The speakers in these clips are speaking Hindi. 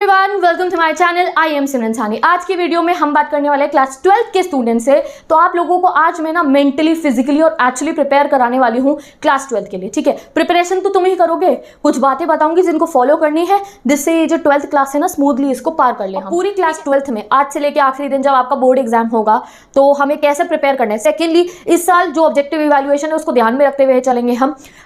Everyone, welcome to my channel. I am Simran Sani. आज की वीडियो में हम बात करने वाले हैं क्लास 12 के स्टूडेंट से। तो आप लोगों को आज मैं ना मेंटली, फिजिकली और एक्चुअली प्रिपेयर कराने वाली हूँ क्लास 12 के लिए। ठीक है, प्रिपरेशन तो तुम ही करोगे, कुछ बातें बताऊंगी जिनको फॉलो करनी है, जिससे ये जो 12th क्लास है ना स्मूथली इसको पार कर ले। पूरी क्लास 12th में आज से लेकर आखिरी दिन जब आपका बोर्ड एग्जाम होगा तो हमें कैसे प्रिपेयर करना है। सेकेंडली, इस साल जो ऑब्जेक्टिव इवैल्यूएशन है उसको ध्यान में रखते हुए चलेंगे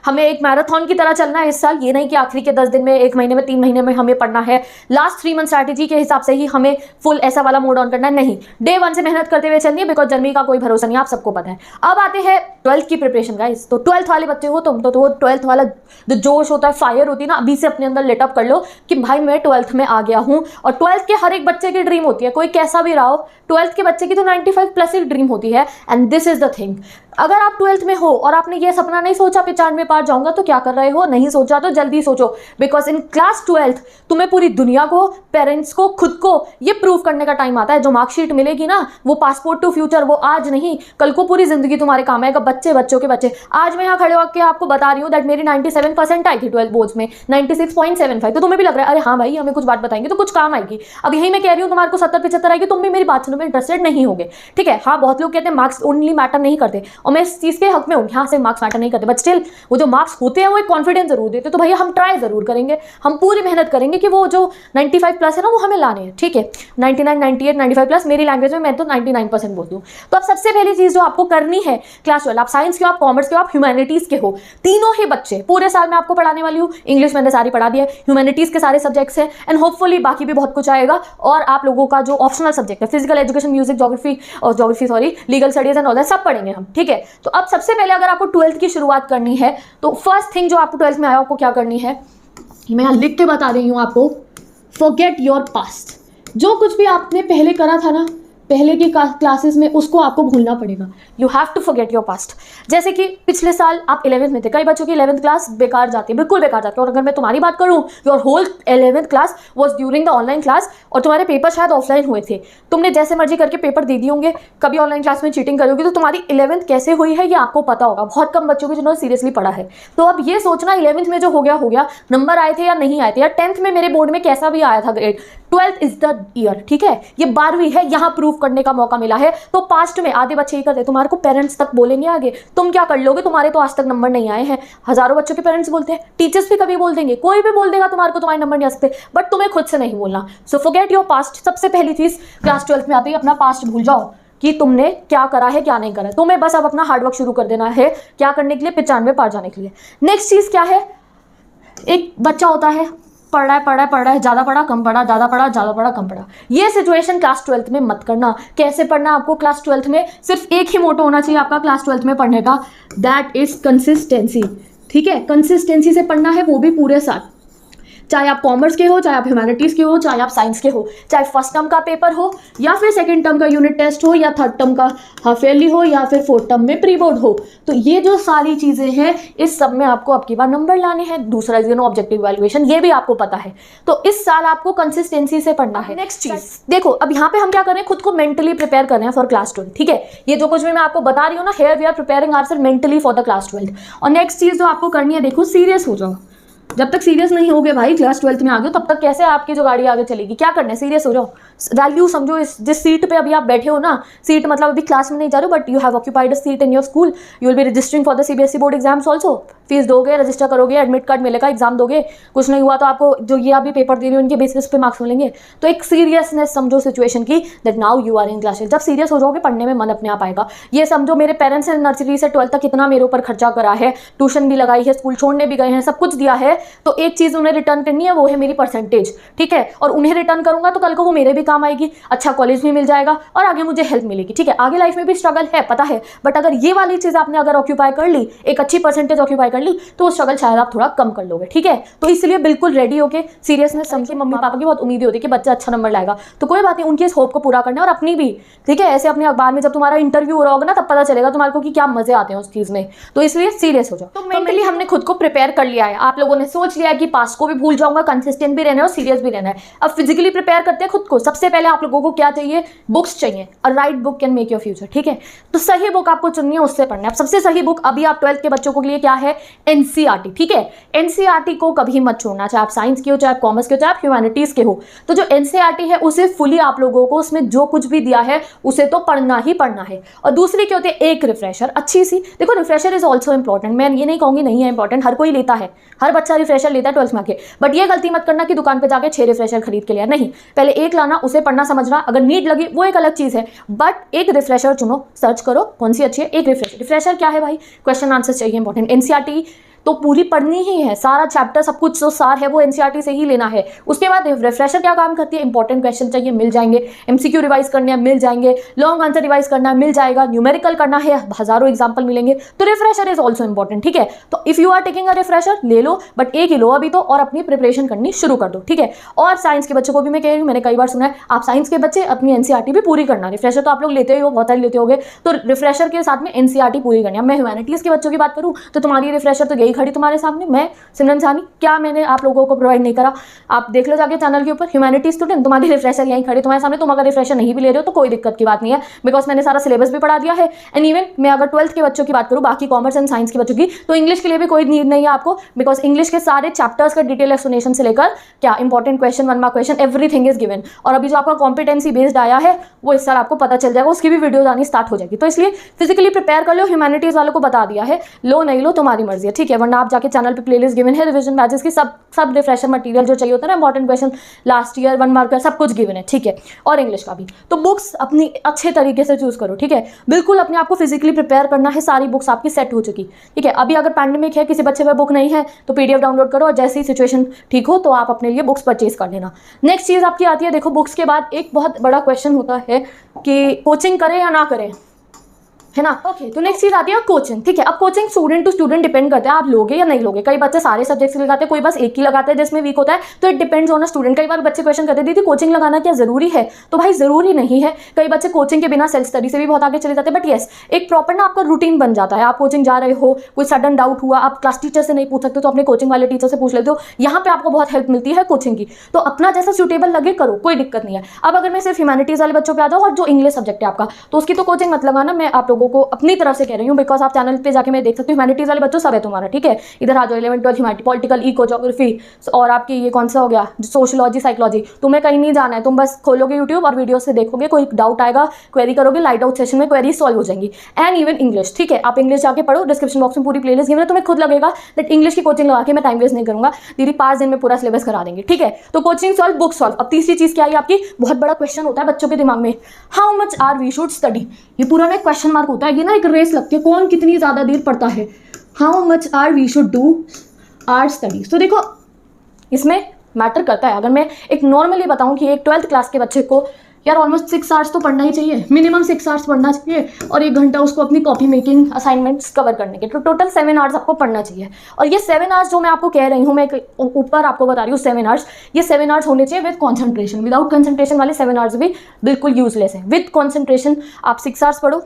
हमें एक मैराथन की तरह चलना है इस साल। ये नहीं कि आखिरी के 10 दिन में, 1 महीने में, 3 महीने में हमें पढ़ना है। लास्ट 3 मंथ स्ट्रैटेजी के हिसाब से ही हमें फुल ऐसा वाला मोड ऑन करना है, नहीं, डे 1 से मेहनत करते हुए चलनी है, बिकॉज जर्नी का कोई भरोसा नहीं, आप सबको पता है। अब आते हैं 12th की प्रिपरेशन गाइस। तो 12th वाले बच्चे हो तुम तो वो 12th वाला जो जोश होता है, फायर होती है ना, अभी से अपने अंदर लेटअप कर लो कि भाई मैं 12th में आ गया हूँ। और 12th के हर एक बच्चे की ड्रीम होती है, कोई कैसा भी रहा हो, 12th के बच्चे की तो 95+ ही ड्रीम होती है। And this is the thing, अगर आप 12th में हो और आपने ये सपना नहीं सोचा 95 पार जाऊंगा, तो क्या कर रहे हो? नहीं सोचा तो जल्दी सोचो, बिकॉज इन क्लास 12th तुम्हें पूरी दुनिया को, पेरेंट्स को, खुद को ये प्रूव करने का टाइम आता है। जो मार्कशीट मिलेगी ना, वो पासपोर्ट टू फ्यूचर, वो आज नहीं कल को पूरी जिंदगी तुम्हारे काम आएगा। बच्चों के बच्चे, आज मैं यहाँ खड़े होकर आपको बता रही हूँ दैट मेरी 97% आई थी 12th बोर्ड्स में, 96.75। तो तुम्हें भी लग रहा है अरे हाँ भाई हमें कुछ बात बताएंगे तो कुछ काम आएगी। अब यही मैं कह रही हूँ तुम्हारे को 70-75 आएगी, तुम भी मेरी बात सुनने में इंटरेस्टेड नहीं होगे। ठीक है, हाँ बहुत लोग कहते हैं मार्क्स ओनली मैटर नहीं करते, और मैं इस चीज़ के हक में हूँ, यहाँ से मार्क्स मैटर नहीं करते, बट स्टिल वो जो मार्क्स होते हैं वो एक कॉन्फिडेंस जरूर देते। तो भैया हम ट्राई जरूर करेंगे, हम पूरी मेहनत करेंगे कि वो जो 95+ है ना वो हमें लाने हैं। ठीक है, 99, 98, 95+, मेरी लैंग्वेज में मैं तो 99% बोलती हूँ। तो अब सबसे पहली चीज़ जो आपको करनी है क्लास 12, आप साइंस के हो, आप कॉमर्स के हो, आप ह्यूमैनिटीज़ के हो, तीनों ही बच्चे पूरे साल में आपको पढ़ाने वाली हूँ। इंग्लिश मैंने सारी पढ़ा दी है, ह्यूमैनिटीज़ के सारे सब्जेक्ट्स हैं, एंड होपफुली बाकी भी बहुत कुछ आएगा। और आप लोगों का जो ऑप्शनल सब्जेक्ट है, physical education, music, geography, legal studies and all that, सब पढ़ेंगे हम। ठीक है, तो अब सबसे पहले अगर आपको 12th की शुरुआत करनी है तो फर्स्ट थिंग जो आपको 12th में आया आपको क्या करनी है, मैं यहाँ लिख के बता रही हूँ आपको। Forget your past. जो कुछ भी आपने पहले करा था ना पहले की क्लासेस में, उसको आपको भूलना पड़ेगा। You have to forget your past. जैसे कि पिछले साल आप 11th में थे, कई बच्चों की 11th क्लास बेकार जाती है, बिल्कुल बेकार जाती है। और अगर मैं तुम्हारी बात करूँ, your whole 11th class was during the online class, और तुम्हारे पेपर शायद ऑफलाइन हुए थे। तुमने जैसे मर्जी करके पेपर दे दिए होंगे, कभी ऑनलाइन क्लास में चीटिंग करोगे, तो तुम्हारी 11th कैसे हुई है ये आपको पता होगा। बहुत कम बच्चों की जिन्होंने सीरियसली पढ़ा है। तो अब ये सोचना 11th में जो हो गया, नंबर आए थे या नहीं आए थे, या 10th में मेरे बोर्ड में कैसा भी आया था grade, 12th is the year. ठीक है, ये 12वीं है, यहाँ प्रूव करने का मौका मिला है। तो पास्ट में आधे बच्चे ही करते, तुम्हारे को पेरेंट्स तक बोलेंगे आगे, तुम क्या कर लोगे? तुम्हारे तो आज तक नंबर नहीं आए हैं। हजारों बच्चों के पेरेंट्स बोलते हैं, टीचर्स भी कभी बोल देंगे, कोई भी बोल देगा तुम्हारे को तुम्हारे नंबर नहीं आ सकते, बट तुम्हें खुद से नहीं बोलना। So forget your past. सबसे पहली चीज क्लास 12th में आते ही अपना पास्ट भूल जाओ कि तुमने क्या करा है क्या नहीं करा है। तुम्हें बस अब अपना हार्डवर्क शुरू कर देना है, क्या करने के लिए, 95 पार जाने के लिए। नेक्स्ट चीज क्या है, एक बच्चा होता है पढ़ रहा है, ज़्यादा पढ़ा कम पढ़ा, ज़्यादा पढ़ा कम पढ़ा। ये सिचुएशन क्लास 12th में मत करना। कैसे पढ़ना आपको क्लास 12th में? सिर्फ एक ही मोटो होना चाहिए आपका क्लास 12th में पढ़ने का, दैट इज कंसिस्टेंसी। ठीक है, कंसिस्टेंसी से पढ़ना है, वो भी पूरे साल। चाहे आप कॉमर्स के हो, चाहे आप ह्यूमैनिटीज़ के हो, चाहे आप साइंस के हो, चाहे फर्स्ट टर्म का पेपर हो, या फिर सेकंड टर्म का यूनिट टेस्ट हो, या थर्ड टर्म का हाफ ईयरली हो, या फिर फोर्थ टर्म में प्री बोर्ड हो। तो ये जो सारी चीज़ें हैं, इस सब में आपको अब की बार नंबर लाने हैं। दूसरा ऑब्जेक्टिव इवैल्यूएशन, ये भी आपको पता है। तो इस साल आपको कंसिस्टेंसी से पढ़ना है। नेक्स्ट चीज देखो, अब यहाँ पे हम क्या कर रहे हैं, खुद को मेंटली प्रिपेयर कर रहे हैं फॉर क्लास 12। ठीक है, ये जो कुछ भी मैं आपको बता रही हूँ ना, here we are preparing ourself mentally for the class 12। और नेक्स्ट चीज जो आपको करनी है, देखो सीरियस हो जाओ। जब तक सीरियस नहीं होगे भाई, क्लास 12th में आ गए, तब तक कैसे आपकी जो गाड़ी आगे चलेगी? क्या करना है, सीरियस हो जाओ। वैल्यू समझो, जिस सीट पे अभी आप बैठे हो ना, सीट मतलब अभी क्लास में नहीं जा रहे हो, but you have occupied a seat in your school, you will be registering for the CBSE board exams also. Fees दोगे, रजिस्टर करोगे, एडमिट कार्ड मिलेगा, एग्जाम दोगे, कुछ नहीं हुआ तो आपको जो ये अभी पेपर दे रहे हो उनके बेसिस पे मार्क्स मिलेंगे। तो एक सीरियसनेस समझो सिचुएशन की, that now you are in class. जब सीरियस हो जाओगे, पढ़ने में मन अपने आप आएगा। ये समझो मेरे पेरेंट्स ने नर्सरी से 12th तक इतना मेरे ऊपर खर्चा करा है, ट्यूशन भी लगाई है, स्कूल छोड़ने भी गए हैं, सब कुछ दिया है। तो एक चीज़ उन्हें रिटर्न करनी है, वो है मेरी परसेंटेज। ठीक है, और उन्हें रिटर्न करूंगा तो कल को वो मेरे भी काम आएगी, अच्छा कॉलेज भी मिल जाएगा और आगे मुझे हेल्प मिलेगी। ठीक है, आगे लाइफ में भी स्ट्रगल है, पता है, बट अगर ये वाली चीज़ आपने अगर ऑक्यूपाई कर ली, एक अच्छी परसेंटेज ऑक्यूपाई कर ली, तो वो स्ट्रगल शायद आप थोड़ा कम कर लोगे। ठीक है, तो इसलिए बिल्कुल रेडी होके सीरियसनेस समझिए। मम्मी पापा की बहुत उम्मीद होती है कि बच्चा अच्छा नंबर लाएगा, तो कोई बात नहीं, उनकी इस होप को पूरा करना है, और अपनी भी। ठीक है, ऐसे अपने अखबार में जब तुम्हारा इंटरव्यू हो रहा होगा ना, तब पता चलेगा तुम्हारे को कि क्या मजे आते हैं उस चीज़ में। तो इसलिए सीरियस हो जाओ। तो मेंटली हमने खुद को प्रिपेयर कर लिया है, आप लोगों ने सोच लिया है कि पास्ट को भी भूल जाऊंगा, कंसिस्टेंट भी रहना है और सीरियस भी रहना है। अब फिजिकली प्रिपेयर करते हैं खुद को। सबसे पहले आप लोगों को क्या चाहिए, बुक्स चाहिए। A right book can make your future, ठीक है। तो सही बुक आपको चुननी है, उससे पढ़ना है। अब सबसे सही बुक अभी आप 12th के बच्चों के लिए क्या है, एनसीईआरटी, ठीक है। एनसीईआरटी को कभी मत छोड़ना, चाहे आप साइंस के हो, चाहे आप कॉमर्स के हो, चाहे आप ह्यूमैनिटीज के हो। तो जो एनसीईआरटी है उसे फुली आप लोगों को उसमें जो कुछ भी दिया है उसे तो पढ़ना ही पढ़ना है। और दूसरी क्या होती है, एक रिफ्रेशर अच्छी सी। देखो रिफ्रेशर इज ऑल्सो इंपॉर्टेंट, मैं ये नहीं कहूंगी नहीं है इंपॉर्टेंट, हर कोई लेता है, हर बच्चा रिफ्रेशर लेता है 12th में आके। बट ये गलती मत करना कि दुकान पे जाके 6 रिफ्रेशर खरीद के लिया, नहीं। पहले एक लाना, उसे पढ़ना समझना, अगर नीड लगी वो एक अलग चीज है, बट एक रिफ्रेशर चुनो, सर्च करो कौन सी अच्छी है। एक रिफ्रेशर क्या है भाई, क्वेश्चन आंसर चाहिए इंपॉर्टेंट। एनसीईआरटी तो पूरी पढ़नी ही है, सारा चैप्टर सब कुछ जो सार है वो एनसीईआरटी से ही लेना है। उसके बाद रिफ्रेशर क्या काम करती है, इंपॉर्टेंट क्वेश्चन चाहिए मिल जाएंगे, एमसीक्यू रिवाइज करने हैं मिल जाएंगे, लॉन्ग आंसर रिवाइज करना है मिल जाएगा, न्यूमेरिकल करना है हजारों एग्जाम्पल मिलेंगे। तो रिफ्रेशर इज ऑल्सो इंपॉर्टेंट, ठीक है। तो if you are taking a refresher ले लो, बट एक ही लो अभी तो, और अपनी प्रिपरेशन करनी शुरू कर दो, ठीक है। और साइंस के बच्चों को भी मैं कह रही हूँ, मैंने कई बार सुना है, आप साइंस के बच्चे अपनी एनसीईआरटी भी पूरी करना। रिफ्रेशर तो आप लोग लेते ही हो, बहुत सारे लेते होगे, तो रिफ्रेशर के साथ में एनसीईआरटी पूरी करनी है। मैं ह्यूमैनिटीज के बच्चों की बात करूँ तो तुम्हारी रिफ्रेशर तो यही खड़ी तुम्हारे सामने, मैं सिमरन सानी, क्या मैंने आप लोगों को प्रोवाइड नहीं करा। आप देख लो जाके चैनल के ऊपर, ह्यूमैनिटी स्टूडेंट तुम्हारी रिफ्रेशर यहीं खड़ी तुम्हारे सामने। तुम अगर रिफ्रेशर नहीं भी ले रहे हो तो कोई दिक्कत की बात नहीं है, बिकॉज मैंने सारा सिलेबस भी पढ़ा दिया है। एंड इवन मैं अगर 12th के बच्चों की बात करूँ, बाकी कॉमर्स एंड साइंस के बच्चों की, तो इंग्लिश के लिए भी कोई नीड नहीं है आपको, बिकॉज इंग्लिश के सारे चैप्टर्स का डिटेल एक्सप्लेनेशन से लेकर क्या important question, 1 mark question, everything is given. और अभी जो आपका कॉम्पिटेंसी बेस्ड आया है वो इस साल आपको पता चल जाएगा, उसकी भी वीडियोज आनी स्टार्ट हो जाएगी। तो इसलिए फिजिकली प्रिपेयर कर लो, ह्यूमैनिटीज वालों को बता दिया है, लो नहीं लो तुम्हारी मर्जी है, ठीक है। वरना आप जाके चैनल पे प्लेलिस्ट गिवन है रिविजन बैचेस की, सब रिफ्रेशर मटेरियल जो चाहिए होता है ना, important question last year 1 mark का सब कुछ गिवन है, ठीक है। और इंग्लिश का भी। तो बुक्स अपनी अच्छे तरीके से चूज करो, ठीक है। बिल्कुल अपने आप को फिजिकली प्रिपेयर करना है, सारी बुक्स आपकी सेट हो चुकी, ठीक है। अभी अगर पैंडेमिक है, किसी बच्चे पे बुक नहीं है तो पीडीएफ डाउनलोड करो, और जैसे ही सिचुएशन ठीक हो तो आप अपने लिए बुक्स परचेज कर लेना। नेक्स्ट चीज आपकी आती है, देखो बुक्स के बाद एक बहुत बड़ा क्वेश्चन होता है कि कोचिंग करें या ना करें, है ना। ओके, तो नेक्स्ट चीज आती है कोचिंग, ठीक है। अब coaching student to student depend करता है, आप लोगे या नहीं लोगे। कई बच्चे सारे सब्जेक्ट्स लगाते हैं, कोई बस एक ही लगाते हैं जिसमें वीक होता है, तो it depends on a student. कई बार बच्चे क्वेश्चन करते दीदी कोचिंग लगाना क्या जरूरी है, तो भाई जरूरी नहीं है। कई बच्चे कोचिंग के बिना सेल्फ स्टडी से भी बहुत आगे चले जाते हैं, बट येस एक प्रॉपर ना आपका रूटीन बन जाता है। आप कोचिंग जा रहे हो, कोई सडन डाउट हुआ, आप क्लास टीचर से नहीं पूछ सकते तो अपने कोचिंग वाले टीचर से पूछ लेते हो, यहाँ पे आपको बहुत हेल्प मिलती है कोचिंग की। तो अपना जैसा सूटेबल लगे करो, कोई दिक्कत नहीं है। अब अगर मैं सिर्फ ह्यूमैनिटीज वाले बच्चों पे आता हूँ और जो इंग्लिश सब्जेक्ट है आपका, तो उसकी तो कोचिंग मत लगाना, मैं आप लोगों को अपनी तरफ से कह रही हूँ, बिकॉज आप चैनल पे जाके मैं देख सकती हूँ ह्यूमैनिटीज वाले बच्चों सब है तुम्हारा, ठीक है। इधर आ जाओ 11th 12th humanity, political, eco, geography, और आपकी ये कौन सा हो गया सोशियोलॉजी, साइकोलॉजी। तुम्हें कहीं नहीं जाना है, तुम बस खोलोगे यूट्यूब और वीडियो से देखोगे, कोई डाउट आएगा क्वेरी करोगे, लाइट आउट सेशन में क्वेरी सॉल्व हो जाएंगी। एंड इवन इंग्लिश, ठीक है। आप इंग्लिश जाके पढ़ो, डिस्क्रिप्शन बॉक्स में पूरी प्लेलिस्ट गिवन है, तुम्हें खुद लगेगा दैट इंग्लिश की कोचिंग लगा के मैं टाइम वेस्ट नहीं करूंगा, दीदी 5 दिन में पूरा सिलेबस करा देंगे, ठीक है। तो कोचिंग सॉल्व, बुक सॉल्व। अब तीसरी चीज क्या है आपकी, बहुत बड़ा क्वेश्चन होता है बच्चों के दिमाग में, how much are we should study. ये पूरा ना एक क्वेश्चन मार्क होता है, ये ना एक रेस लगती है, कौन कितनी ज्यादा देर पढ़ता है। How much are we should do our studies. तो देखो इसमें मैटर करता है, अगर मैं एक नॉर्मली बताऊं कि एक 12th क्लास के बच्चे को यार ऑलमोस्ट 6 आवर्स तो पढ़ना ही चाहिए, मिनिमम 6 आवर्स पढ़ना चाहिए, और 1 घंटा उसको अपनी कॉपी मेकिंग असाइनमेंट्स कवर करने के, तो टोटल 7 आवर्स आपको पढ़ना चाहिए। और ये 7 आवर्स जो मैं आपको कह रही हूँ, मैं ऊपर आपको बता रही हूँ 7 आवर्स, ये 7 आवर्स होने चाहिए विद कॉन्सेंट्रेशन। विदाउट कंसंट्रेशन वाले 7 आवर्स भी बिल्कुल यूजलेस है। विद कॉन्सेंट्रेशन आप 6 आवर्स पढ़ो,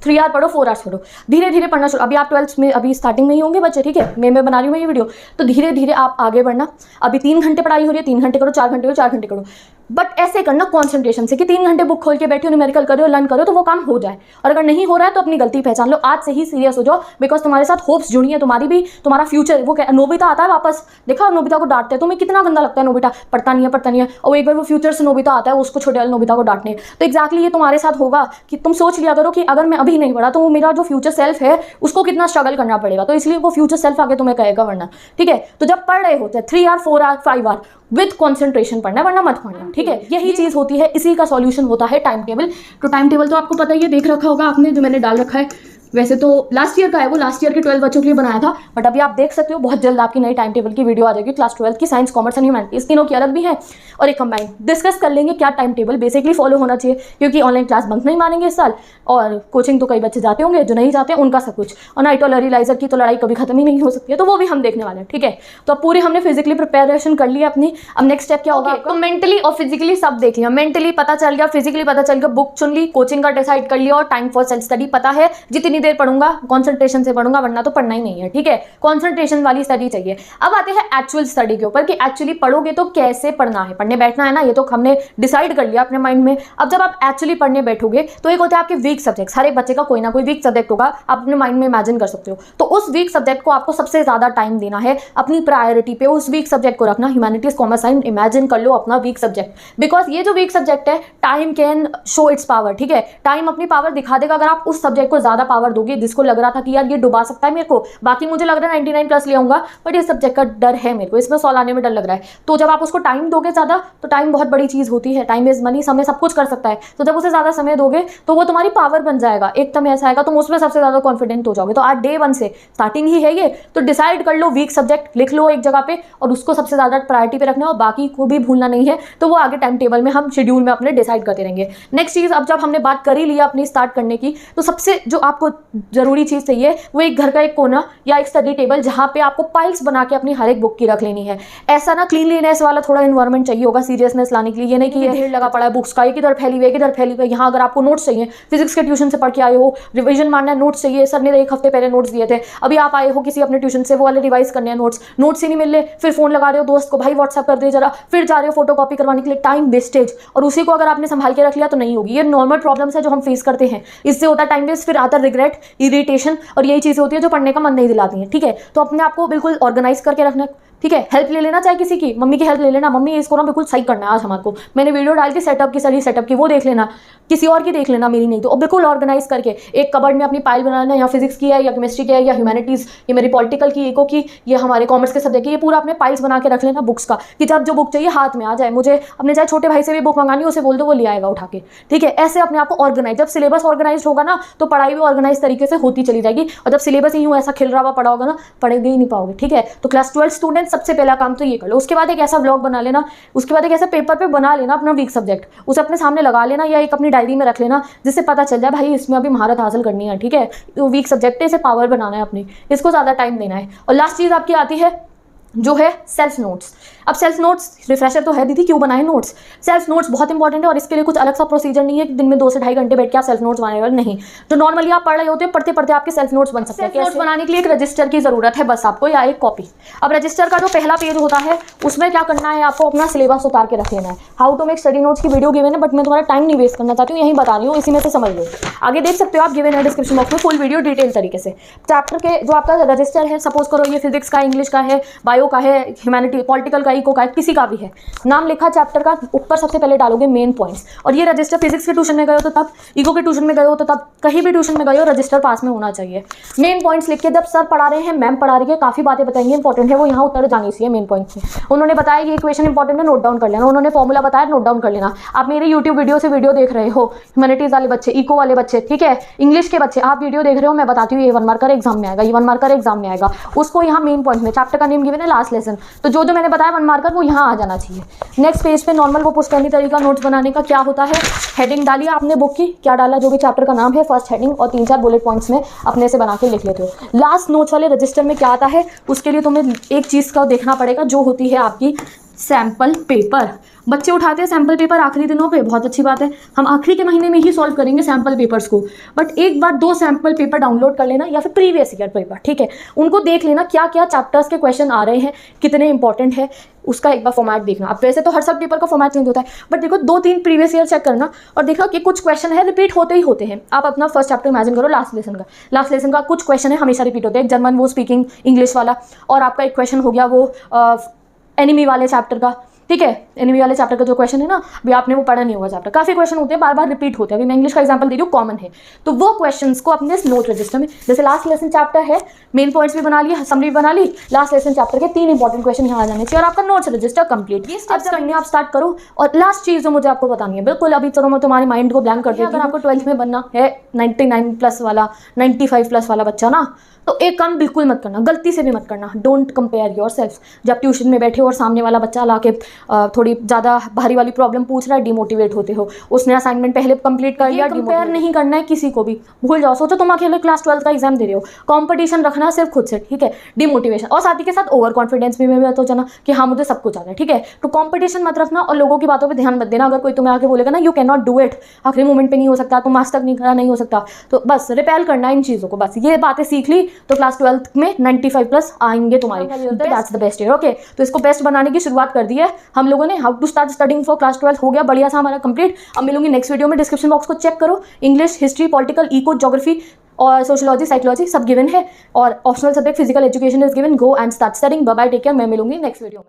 3 आवर पढ़ो, 4 आवर्स पढ़ो, धीरे धीरे पढ़ना शुरू। अभी आप 12th में अभी स्टार्टिंग में ही होंगे बच्चे, ठीक है। मैं बना रही हूँ ये वीडियो, तो धीरे धीरे आप आगे बढ़ना। अभी 3 घंटे पढ़ाई हो रही है, 3 घंटे करो, 4 घंटे करो, 4 घंटे करो, बट ऐसे करना कॉन्सेंट्रेशन से कि 3 घंटे बुक खोल के बैठे हो, न्यूमेरिकल करो, लर्न करो, तो वो काम हो जाए। और अगर नहीं हो रहा है तो अपनी गलती पहचान लो, आज से ही सीरियस हो जाओ, बिकॉज तुम्हारे साथ होप्स जुड़ी है, तुम्हारी भी, तुम्हारा फ्यूचर। वो नोबिता आता है वापस, देखा नोबिता को डांटते हैं, तुम्हें कितना गंदा लगता है, नोबिता पढ़ता नहीं है, और एक बार वो फ्यूचर से नोबिता आता है, उसको छोटे वाले नोबिता को डांटने। तो एक्जैक्टली ये तुम्हारे साथ होगा कि तुम सोच लिया करो कि अगर मैं अभी नहीं पढ़ा तो वो मेरा जो फ्यूचर सेल्फ है उसको कितना स्ट्रगल करना पड़ेगा। तो इसलिए वो फ्यूचर सेल्फ आगे तुम्हें कहेगा, वरना ठीक है। तो जब पढ़ रहे होते हैं 3 hour 4 hour 5 hour with concentration पढ़ना, वरना मत पढ़ना, ठीक है। यही चीज होती है, इसी का सॉल्यूशन होता है टाइम टेबल। तो टाइम टेबल तो आपको पता ही है, देख रखा होगा आपने, जो मैंने डाल रखा है। वैसे तो लास्ट ईयर का है, वो लास्ट ईयर के 12 बच्चों के लिए बनाया था, बट अभी आप देख सकते हो बहुत जल्द आपकी नई टाइम टेबल की वीडियो आ जाएगी। क्लास 12 की साइंस, कॉमर्स एंड ह्यूमैनिटीज तीनों की अलग भी है और एक कंबाइन। डिस्कस कर लेंगे क्या टाइम टेबल बेसिकली फॉलो होना चाहिए, क्योंकि ऑनलाइन क्लास बंक नहीं मानेंगे इस साल, और कोचिंग तो कई बच्चे जाते होंगे, जो नहीं जाते उनका सब कुछ। और नाइट और रिलाइजर की तो लड़ाई कभी खत्म ही नहीं हो सकती है, तो वो भी हम देखने वाले हैं, ठीक है। तो अब पूरी हमने फिजिकली प्रिपरेशन कर ली अपनी। अब नेक्स्ट स्टेप क्या होगा, तो मेंटली और फिजिकली सब देख लिया। मेंटली पता चल गया, फिजिकली पता चल गया, बुक चुन ली, कोचिंग का डिसाइड कर लिया, और टाइम फॉर सेल्फ स्टडी पता है। जितनी जितनी देर पढ़ूंगा कॉन्सेंट्रेशन से पढ़ूंगा, वरना तो पढ़ना ही नहीं है, ठीक है। कॉन्सेंट्रेशन वाली स्टडी चाहिए। अब आते हैं एक्चुअल स्टडी के ऊपर कि एक्चुअली पढ़ोगे तो कैसे पढ़ना है, पढ़ने बैठना है ना, ये तो हमने डिसाइड कर लिया अपने माइंड में। अब जब आप एक्चुअली पढ़ने बैठोगे तो एक होता है आपके वीक सब्जेक्ट, हर एक बच्चे का कोई ना कोई वीक सब्जेक्ट होगा, आप अपने माइंड में इमेजिन कर सकते हो। तो उस वीक सब्जेक्ट को आपको सबसे ज्यादा टाइम देना है, अपनी प्रायोरिटी पे उस वीक सब्जेक्ट को रखना। ह्यूमैनिटीज, कॉमर्स, साइंस, इमेजिन कर लो अपना वीक सब्जेक्ट, बिकॉज ये जो वीक सब्जेक्ट है time can show it's power, ठीक है। टाइम अपनी पावर दिखा देगा अगर आप उस सब्जेक्ट को ज्यादा पावर दोगे। जिसको लग रहा था कि यार ये डुबा सकता है मेरे को, बाकी मुझे लग रहा है 99 प्लस ले आऊंगा, बट इस सब्जेक्ट का डर है मेरे को, इसमें 100 लाने में डर लग रहा है। तो जब आप उसको टाइम दोगे ज्यादा, तो टाइम बहुत बड़ी चीज होती है, टाइम इज मनी, समय सब कुछ कर सकता है। तो जब उसे ज्यादा समय दोगे तो वो तुम्हारी पावर बन जाएगा, एकदम ऐसा आएगा, तुम उसमें सबसे ज्यादा कॉन्फिडेंट हो जाओगे। तो आज डे 1 से स्टार्टिंग ही है ये, तो डिसाइड कर लो, वीक सब्जेक्ट लिख लो एक जगह पे और उसको सबसे ज्यादा प्रायोरिटी पे रखना है, और बाकी को भी भूलना नहीं है। तो वो आगे टाइम टेबल में हम शेड्यूल में अपने डिसाइड करते रहेंगे। नेक्स्ट चीज, अब जब हमने बात कर ही लिया अपनी स्टार्ट करने की, तो सबसे जो आपको जरूरी चीज चाहिए वो एक घर का एक कोना या एक स्टडी टेबल, जहां पे आपको पाइल्स बना के अपनी हर एक बुक की रख लेनी है। ऐसा ना क्लीनलीनेस वाला थोड़ा एनवायरमेंट चाहिए होगा सीरियसनेस लाने के लिए। ये नहीं कि ये ढेर लगा पड़ा है बुक्स का, एक इधर फैली हुई, किधर फैली हुई। यहाँ अगर आपको नोट्स चाहिए, फिजिक्स के ट्यूशन से पढ़ के आए हो, रिविजन मारना है, नोट्स चाहिए, सर ने 1 हफ्ते पहले नोट्स दिए थे, अभी आप आए हो किसी अपने ट्यूशन से, वो वाले रिवाइज करने हैं नोट्स ही नहीं मिल रहे, फिर फोन लगा रहे हो दोस्त को, भाई व्हाट्सएप कर दे जरा, फिर जा रहे हो फोटो कॉपी करवाने के लिए, टाइम वेस्टेज। और उसी को अगर आपने संभाल के रख लिया तो नहीं होगी। ये नॉर्मल प्रॉब्लम्स है जो हम फेस करते हैं, इससे होता है टाइम वेस्ट, फिर आता रिग्रेट, इरिटेशन, और यही चीजें होती है जो पढ़ने का मन नहीं दिलाती है, ठीक है। तो अपने आप को बिल्कुल ऑर्गेनाइज करके रखना, ठीक है। हेल्प ले लेना, चाहे किसी की, मम्मी की हेल्प ले लेना, मम्मी इसको ना बिल्कुल सही करना है आज हमारे को, मैंने वीडियो डाल के सेटअप की, सारी सेटअप की, वो देख लेना, किसी और की देख लेना, मेरी नहीं। तो बिल्कुल ऑर्गेनाइज करके एक कबर्ड में अपनी फाइल बना लेना, या फिजिक्स की है, या केमिस्ट्री की है, या ह्यूमैनिटीज, ये मेरी पॉलिटिकल की, इको की, ये हमारे कॉमर्स के सब्जेक्ट की, ये पूरा अपने फाइल्स बना के रख लेना बुक्स का, कि जब जो बुक चाहिए हाथ में आ जाए। मुझे अपने चाहे छोटे भाई से भी बुक मंगानी, उसे बोल दो, वो ले आएगा उठा के, ठीक है। ऐसे अपने आप को ऑर्गेनाइज, जब सिलेबस ऑर्गेनाइज होगा ना, तो पढ़ाई भी ऑर्गेनाइज तरीके से होती चली जाएगी। और जब सिलेबस ही यूँ ऐसा खिल रहा हुआ पड़ा होगा ना, पढ़ेंगे ही नहीं पाओगे, ठीक है। तो क्लास 12 स्टूडेंट सबसे पहला काम तो ये कर लो। उसके बाद एक ऐसा व्लॉग बना लेना, उसके बाद एक ऐसा पेपर पे बना लेना अपना वीक सब्जेक्ट, उसे अपने सामने लगा लेना या एक अपनी डायरी में रख लेना, जिससे पता चल जाए भाई इसमें अभी महारत हासिल करनी है, ठीक है। तो वीक सब्जेक्ट है, इसे पावर बनाना है अपनी, इसको ज़्यादा टाइम देना है। और लास्ट चीज़ आपकी आती है जो है सेल्फ नोट्स। अब सेल्फ नोट्स रिफ्रेशर तो है दीदी, क्यों बनाए नोट्स? सेल्फ नोट्स बहुत इंपॉर्टेंट है, और इसके लिए कुछ अलग सा प्रोसीजर नहीं है कि दिन में 2 से 2.5 घंटे बैठ के आप सेल्फ नोट्स बनाएगा, नहीं। जो नॉर्मली आप पढ़ रहे होते हैं, पढ़ते पढ़ते आपके सेल्फ नोट्स बन सकते हैं। नोट्स बनाने के लिए एक रजिस्टर की जरूरत है बस आपको, या एक कॉपी। अब रजिस्टर का जो पहला पेज होता है, उसमें क्या करना है, आपको अपना सिलेबस उतार के रख लेना है। How to make study notes की वीडियो गिवन है, बट मैं तुम्हारा टाइम नहीं वेस्ट करना चाहती हूँ, यही बता रही हूँ, इसी में से समझ लो। आगे देख सकते हो आप, गिवन है डिस्क्रिप्शन बॉक्स में फुल वीडियो डिटेल तरीके से। चैप्टर के जो आपका रजिस्टर है, सपोज करो ये फिजिक्स का, इंग्लिश का है, बायो का है, ह्यूमैनिटी, पॉलिटिकल का, इको का, किसी का भी है, नाम लिखा चैप्टर का, ऊपर सबसे पहले डालोगे मेन पॉइंट्स। और ये रजिस्टर फिजिक्स के ट्यूशन में गए हो तो तब, इको के ट्यूशन में गए हो तो तब, कहीं भी ट्यूशन में गए हो, रजिस्टर पास में होना चाहिए। मेन पॉइंट्स लिख के, जब सर पढ़ा रहे हैं, मैम पढ़ा रही है, काफी बातें बताएंगे इंपॉर्टेंट है, वो यहाँ उतर जानी चाहिए मेन पॉइंट्स में। उन्होंने बताया ये इक्वेशन इंपॉर्टेंट है, नोट डाउन कर लेना, उन्होंने फॉर्मूला बताया, नोट डाउन कर लेना। आप मेरे यूट्यूब वीडियो से वीडियो देख रहे हो, ह्यूमैनिटीज वाले बच्चे, इको वाले बच्चे, ठीक है, इंग्लिश के बच्चे, आप वीडियो देख रहे हो, मैं बताती हूँ ये 1 मार्कर एग्जाम में आएगा, ये 1 मार्कर एग्जाम में आएगा, उसको यहाँ मेन पॉइंट में, चैप्टर का नेम गिवन है, लास्ट लेसन, तो जो मैंने बताया 1 मार्कर वो यहाँ आ जाना चाहिए। नेक्स्ट पेज पे नॉर्मल वो पुश्तैनी तरीका नोट्स बनाने का क्या होता है, हेडिंग डालिए आपने बुक की, क्या डाला, जो भी चैप्टर का नाम है, फर्स्ट हेडिंग, और 3-4 बुलेट पॉइंट्स में अपने से बना के लिख लेते हो। लास्ट नोट्स वाले रजिस्टर में क्या आता है, उसके लिए तुम्हें एक चीज़ का देखना पड़ेगा, जो होती है आपकी सैम्पल पेपर। बच्चे उठाते हैं सैम्पल पेपर आखिरी दिनों पे, बहुत अच्छी बात है, हम आखिरी के महीने में ही सॉल्व करेंगे सैम्पल पेपर्स को, बट एक बार 2 सैम्पल पेपर डाउनलोड कर लेना, या फिर प्रीवियस ईयर पेपर, ठीक है, उनको देख लेना क्या क्या चैप्टर्स के क्वेश्चन आ रहे हैं, कितने इंपॉर्टेंट है, उसका एक बार फॉर्मेट देखना। अब वैसे तो हर सब पेपर का फॉर्मेट चेंज होता है, बट देखो 2-3 प्रीवियस ईयर चेक करना, और देखना कि कुछ क्वेश्चन है रिपीट होते ही होते हैं। आप अपना फर्स्ट चैप्टर इमेजिन करो, लास्ट लेसन का कुछ क्वेश्चन है हमेशा रिपीट होते हैं, जर्मन वो स्पीकिंग इंग्लिश वाला, और आपका एक क्वेश्चन हो गया वो एनिमी वाले चैप्टर का, ठीक है, एनिमी वाले चैप्टर का जो क्वेश्चन है ना, अभी आपने वो पढ़ा नहीं होगा चैप्टर, काफ़ी क्वेश्चन होते हैं, बार बार रिपीट होते हैं। अभी मैं इंग्लिश का एग्जांपल दे रही हूँ, कॉमन है, तो वो क्वेश्चंस को अपने नोट रजिस्टर में, जैसे लास्ट लेसन चैप्टर है, मेन पॉइंट्स भी बना लिए, समरी बना ली, लास्ट लेसन चैप्टर के 3 इंपॉर्टेंट क्वेश्चन यहाँ आ जाने चाहिए, और आपका नोट्स रजिस्टर कंप्लीट। ये स्टेप्स करने आप स्टार्ट करो। और लास्ट चीज़ जो मुझे आपको बतानी है, बिल्कुल अभी चलो मैं तुम्हारे माइंड को ब्लैंक कर देती हूँ, अगर आपको 12th में बनना है 99 प्लस वाला, 95 प्लस वाला बच्चा ना, तो एक काम बिल्कुल मत करना, गलती से भी मत करना, डोंट कंपेयर योर सेल्फ। जब ट्यूशन में बैठे हो और सामने वाला बच्चा लाके थोड़ी ज़्यादा भारी वाली प्रॉब्लम पूछ रहा है, डिमोटिवेट होते हो। उसने असाइनमेंट पहले कंप्लीट कर लिया, कंपेयर नहीं करना है किसी को भी, भूल जाओ। सोचो तुम अकेले क्लास 12 का एग्जाम दे रहे हो, कंपटीशन रखना सिर्फ खुद से, ठीक है। डिमोटिवेशन और साथ ही के साथ ओवर कॉन्फिडेंस भी मत हो जाना कि हाँ मुझे सब कुछ आता है, ठीक है। तो कंपटीशन मत रखना और लोगों की बातों पे ध्यान मत देना। अगर कोई तुम्हें आके बोलेगा ना you can not do it, आखिरी मोमेंट पे नहीं हो सकता, तुम आज तक नहीं करा, नहीं हो सकता, तो बस रिपेल करना इन चीज़ों को। बस ये बातें सीख ली तो क्लास 12 में 95+ आएंगे तुम्हारे। That's the best year, okay. तो इसको बेस्ट बनाने की शुरुआत कर दी है हम लोगों ने। How to start studying for class 12 हो गया बढ़िया सा हमारा कंप्लीट। अब मिलूंगी नेक्स्ट वीडियो में। डिस्क्रिप्शन बॉक्स को चेक करो, English, history, political, eco, geography और सोशियोलॉजी, साइकोलॉजी सब गिवन है और optional subject physical education is given. Go and start studying. Bye bye, take care. मैं मिलूंगी नेक्स्ट वीडियो में।